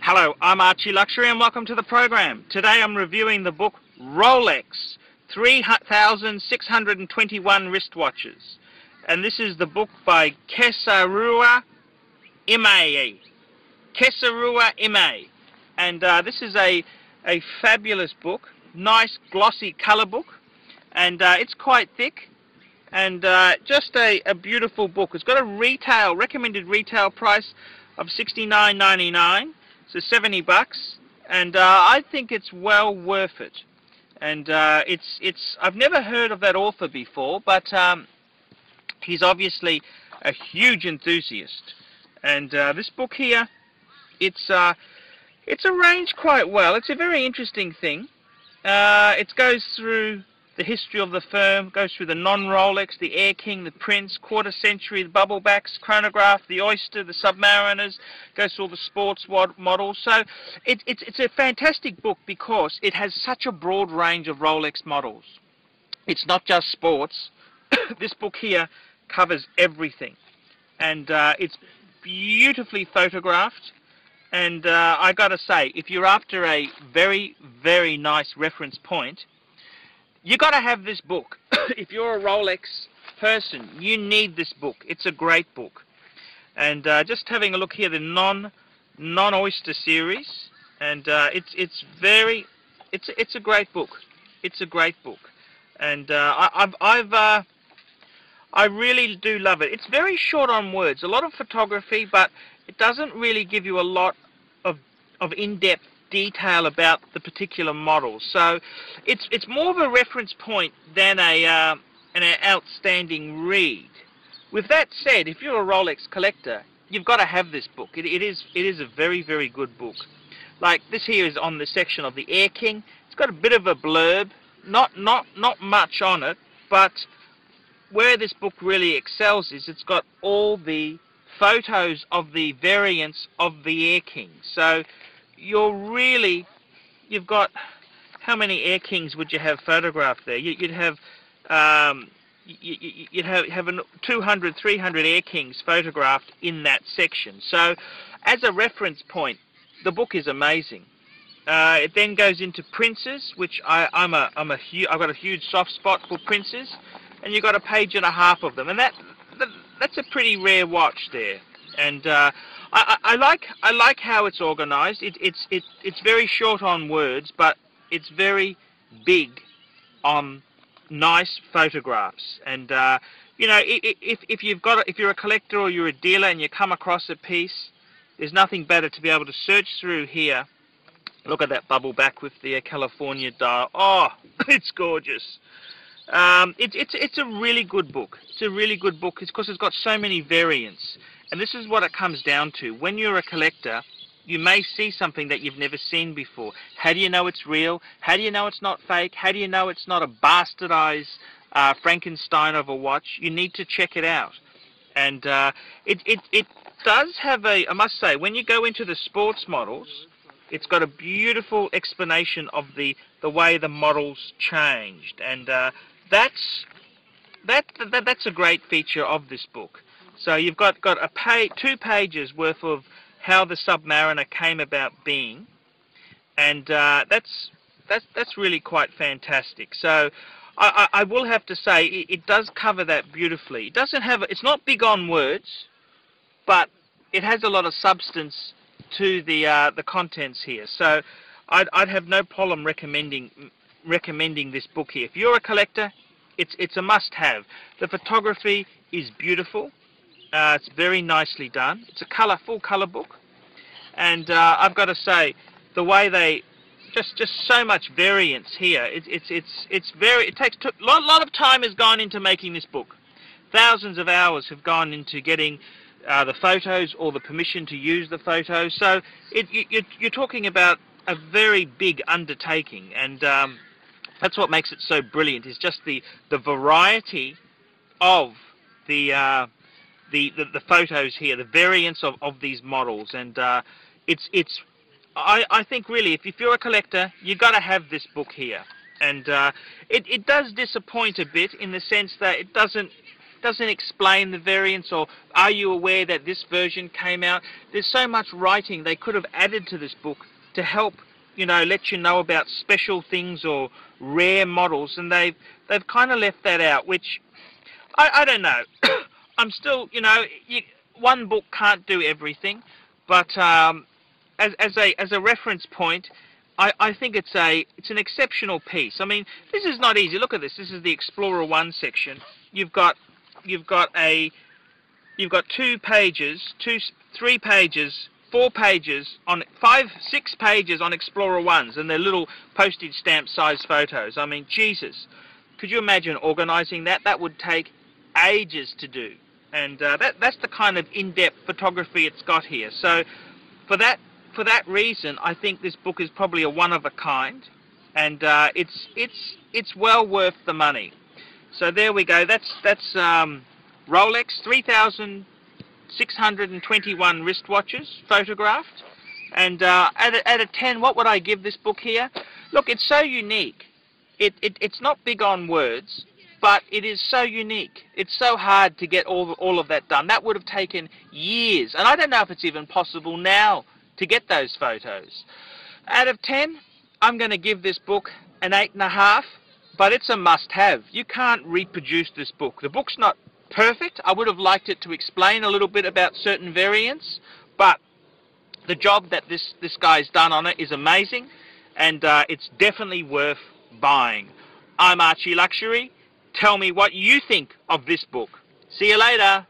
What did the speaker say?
Hello, I'm Archie Luxury and welcome to the program. Today I'm reviewing the book Rolex 3,621 Wristwatches. And this is the book by Kesarua Imei. Kesarua Imei. And this is a fabulous book, nice glossy colour book. And it's quite thick. And just a beautiful book. It's got a recommended retail price of $69.99, so $70, and I think it's well worth it. And I've never heard of that author before, but he's obviously a huge enthusiast. And this book here, it's arranged quite well. It's a very interesting thing. It goes through the history of the firm, goes through the non-Rolex, the Air King, the Prince, Quarter Century, the Bubblebacks, Chronograph, the Oyster, the Submariners, goes through all the sports models. So it's a fantastic book because it has such a broad range of Rolex models. It's not just sports. This book here covers everything. And it's beautifully photographed. And I gotta say, if you're after a very, very nice reference point, you got to have this book. If you're a Rolex person, you need this book. It's a great book. And just having a look here, the non-Oyster series, and it's a great book. It's a great book, and I really do love it. It's very short on words, a lot of photography, but it doesn't really give you a lot of in-depth detail about the particular model. So it's more of a reference point than an outstanding read. With that said, if you're a Rolex collector, you've got to have this book. It is a very, very good book. Like this here is on the section of the Air King. It's got a bit of a blurb, not much on it, but where this book really excels is it's got all the photos of the variants of the Air King. So you've got, how many Air Kings would you have photographed there? You'd have 200, 300 Air Kings photographed in that section. So as a reference point, the book is amazing. It then goes into Princes, which I've got a huge soft spot for Princes, and you've got a page and a half of them, and that's a pretty rare watch there. And I like how it's organized. It's very short on words, but it's very big on nice photographs. And you know, if you're a collector or you're a dealer and you come across a piece, there's nothing better to be able to search through here. Look at that bubble back with the California dial. Oh, it's gorgeous. It's a really good book. It's a really good book. It's because it's got so many variants. And this is what it comes down to. When you're a collector, you may see something that you've never seen before. How do you know it's real? How do you know it's not fake? How do you know it's not a bastardized Frankenstein of a watch? You need to check it out. And it does have I must say, when you go into the sports models, it's got a beautiful explanation of the way the models changed. And that's a great feature of this book. So you've got two pages worth of how the Submariner came about being, and that's really quite fantastic. So I will have to say it does cover that beautifully. It's not big on words, but it has a lot of substance to the contents here. So I'd have no problem recommending this book here. If you're a collector, it's a must-have. The photography is beautiful. It's very nicely done. It's a full color book, and I've got to say, the way they just so much variance here. It takes a lot of time has gone into making this book. Thousands of hours have gone into getting the photos or the permission to use the photos. So you're talking about a very big undertaking, and that's what makes it so brilliant. Is just the variety of the photos here, the variance of these models, and I think really if you're a collector, you've got to have this book here. And it does disappoint a bit in the sense that it doesn't doesn't explain the variants, or are you aware that this version came out? There's so much writing they could have added to this book to help, you know, let you know about special things or rare models, and they've kind of left that out, which I don't know. I'm still, you know, one book can't do everything, but as a reference point, I think it's an exceptional piece. I mean, this is not easy. Look at this. This is the Explorer 1 section. You've got 2 pages, 3 pages, 4 pages on 6 pages on Explorer 1s, and they're little postage stamp size photos. I mean, Jesus, could you imagine organising that? That would take ages to do, and that's the kind of in-depth photography it's got here. So for that reason, I think this book is probably a one of a kind, and it's well worth the money. So there we go. That's Rolex 3,621 wristwatches photographed, and at a 10, what would I give this book here? Look, it's so unique. It's not big on words, but it is so unique. It's so hard to get all of that done. That would have taken years, and I don't know if it's even possible now to get those photos. Out of 10, I'm going to give this book an 8.5, but it's a must-have. You can't reproduce this book. The book's not perfect. I would have liked it to explain a little bit about certain variants, but the job that this guy's done on it is amazing, and it's definitely worth buying. I'm Archie Luxury. Tell me what you think of this book. See you later.